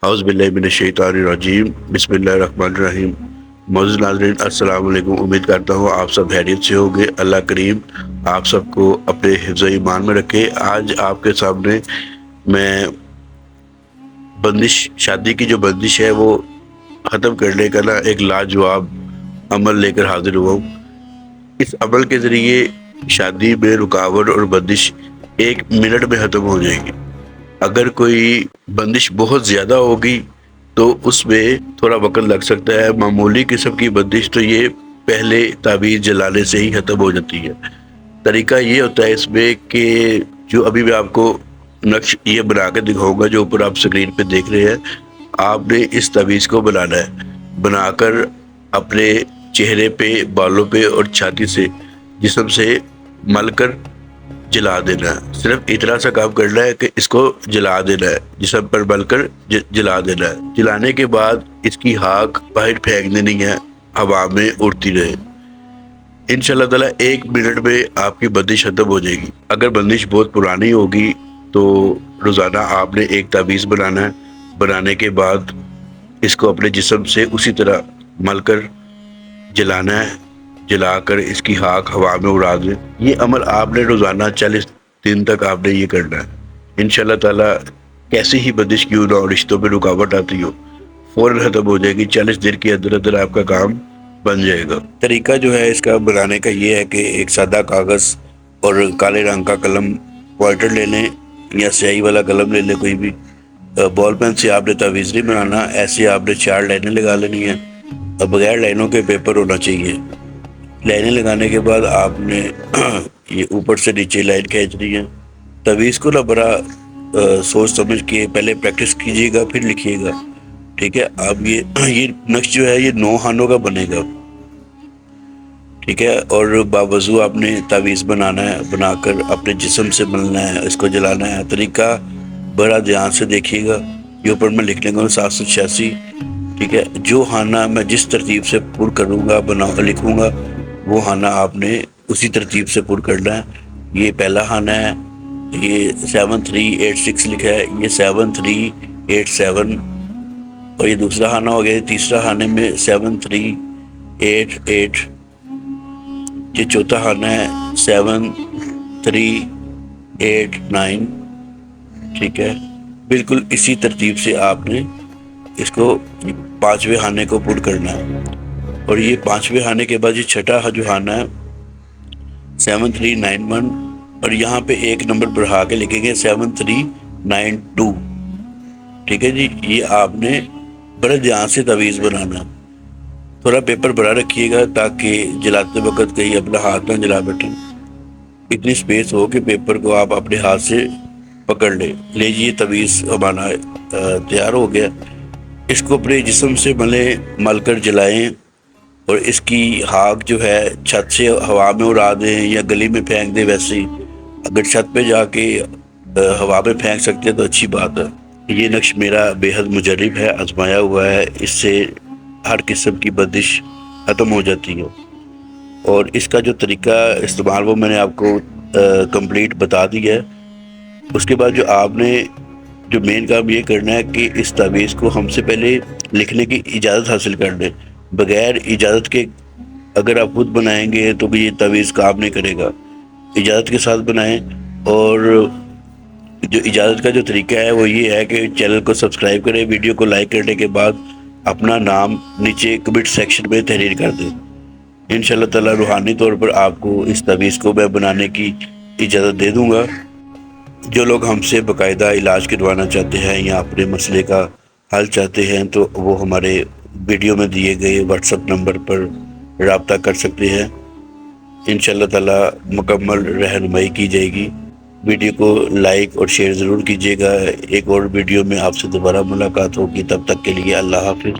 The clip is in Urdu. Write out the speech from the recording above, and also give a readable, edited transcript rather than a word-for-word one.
اعوذ باللہ من الشیطان الرجیم، بسم اللہ الرحمن الرحیم۔ معزز ناظرین، السلام علیکم۔ امید کرتا ہوں آپ سب خیریت سے ہوگے۔ اللہ کریم آپ سب کو اپنے حفظ و ایمان میں رکھے۔ آج آپ کے سامنے میں شادی کی جو بندش ہے وہ ختم کرنے کا ایک لاجواب عمل لے کر حاضر ہوا ہوں۔ اس عمل کے ذریعے شادی میں رکاوٹ اور بندش 1 منٹ میں ختم ہو جائے گی۔ اگر کوئی بندش بہت زیادہ ہوگی تو اس میں تھوڑا وقت لگ سکتا ہے۔ معمولی قسم کی بندش تو یہ پہلے تعویذ جلانے سے ہی ختم ہو جاتی ہے۔ طریقہ یہ ہوتا ہے اس میں کہ جو ابھی میں آپ کو نقش یہ بنا کے دکھاؤں گا، جو اوپر آپ سکرین پہ دیکھ رہے ہیں، آپ نے اس تعویذ کو بنانا ہے۔ بنا کر اپنے چہرے پہ، بالوں پہ اور چھاتی سے، جسم سے مل کر جلا دینا ہے۔ صرف اتنا سا کام کرنا ہے کہ اس کو جلا دینا ہے، جسم پر مل کر جلا دینا ہے۔ جلانے کے بعد اس کی خاک باہر پھینک دینی ہے، ہوا میں اڑتی رہے۔ انشاءاللہ تعالیٰ 1 منٹ میں آپ کی بندش ختم ہو جائے گی۔ اگر بندش بہت پرانی ہوگی تو روزانہ آپ نے ایک تعویذ بنانا ہے۔ بنانے کے بعد اس کو اپنے جسم سے اسی طرح مل کر جلانا ہے، جلا کر اس کی خاک ہوا میں اڑا دیں۔ یہ عمل آپ نے روزانہ 40 دن تک آپ نے یہ کرنا ہے۔ انشاءاللہ تعالیٰ کیسی ہی بندش کیوں نہ ہو، رشتوں میں رکاوٹ آتی ہو، فوراً ختم ہو جائے گی۔ 40 دن کے اندر اندر آپ کا کام بن جائے گا۔ طریقہ جو ہے اس کا بنانے کا یہ ہے کہ ایک سادہ کاغذ اور کالے رنگ کا قلم پوائنٹر لے لیں یا سیاہی والا قلم لے لیں کوئی بھی۔ بال پین سے آپ نے تعویذ نہیں بنانا، ایسے آپ نے 4 لائنیں لگا لینی ہیں۔ بغیر لائنوں کے پیپر ہونا چاہیے۔ لائنیں لگانے کے بعد آپ نے یہ اوپر سے نیچے لائن کھینچنی ہے۔ تعویذ کو بڑا سوچ سمجھ کے پہلے پریکٹس کیجیے گا، پھر لکھیے گا، ٹھیک ہے۔ اب یہ نقش جو ہے یہ 9 خانوں کا بنے گا، ٹھیک ہے۔ اور باوضو آپ نے تعویذ بنانا ہے، بنا کر اپنے جسم سے ملنا ہے، اس کو جلانا ہے۔ طریقہ بڑا دھیان سے دیکھیے گا۔ یہ اوپر میں لکھنے کا 786، ٹھیک ہے۔ جو خانہ میں جس ترتیب سے پر کروں گا، لکھوں گا، وہ خانہ آپ نے اسی ترتیب سے پر کرنا ہے۔ یہ پہلا خانہ ہے، یہ 7386 لکھا ہے، یہ 7387، اور یہ دوسرا خانہ ہو گیا۔ تیسرا خانے میں 7388، یہ چوتھا خانہ ہے 7389، ٹھیک ہے۔ بالکل اسی ترتیب سے آپ نے اس کو 5ویں خانے کو پر کرنا ہے۔ اور یہ 5ویں خانے کے بعد یہ چھٹا جو خانہ ہے 7391، اور یہاں پہ 1 نمبر بڑھا کے لکھیں گے 7392، ٹھیک ہے جی۔ یہ آپ نے بڑے دھیان سے تعویذ بنانا۔ تھوڑا پیپر بڑا رکھیے گا تاکہ جلاتے وقت کہیں اپنا ہاتھ نہ جلا بیٹھیں۔ اتنی سپیس ہو کہ پیپر کو آپ اپنے ہاتھ سے پکڑ لیں۔ لیجیے تعویذ ہمارا تیار ہو گیا۔ اس کو اپنے جسم سے مل کر جلائیں، اور اس کی خاک جو ہے چھت سے ہوا میں اڑا دیں یا گلی میں پھینک دیں۔ ویسے ہی اگر چھت پہ جا کے ہوا میں پھینک سکتے ہیں تو اچھی بات ہے۔ یہ نقش میرا بے حد مجرب ہے، آزمایا ہوا ہے، اس سے ہر قسم کی بندش ختم ہو جاتی ہے۔ اور اس کا جو طریقہ استعمال وہ میں نے آپ کو کمپلیٹ بتا دیا ہے۔ اس کے بعد جو آپ نے جو مین کام یہ کرنا ہے کہ اس تعویذ کو ہم سے پہلے لکھنے کی اجازت حاصل کر لیں۔ بغیر اجازت کے اگر آپ خود بنائیں گے تو بھی یہ تعویذ کام نہیں کرے گا۔ اجازت کے ساتھ بنائیں۔ اور جو اجازت کا جو طریقہ ہے وہ یہ ہے کہ چینل کو سبسکرائب کریں، ویڈیو کو لائک کرنے کے بعد اپنا نام نیچے کمنٹ سیکشن میں تحریر کر دیں۔ انشاءاللہ تعالیٰ روحانی طور پر آپ کو اس تعویذ کو میں بنانے کی اجازت دے دوں گا۔ جو لوگ ہم سے باقاعدہ علاج کروانا چاہتے ہیں یا اپنے مسئلے کا حل چاہتے ہیں تو وہ ہمارے ویڈیو میں دیے گئے واٹس ایپ نمبر پر رابطہ کر سکتے ہیں۔ انشاءاللہ تعالیٰ مکمل رہنمائی کی جائے گی۔ ویڈیو کو لائک اور شیئر ضرور کیجیے گا۔ ایک اور ویڈیو میں آپ سے دوبارہ ملاقات ہوگی، تب تک کے لیے اللہ حافظ۔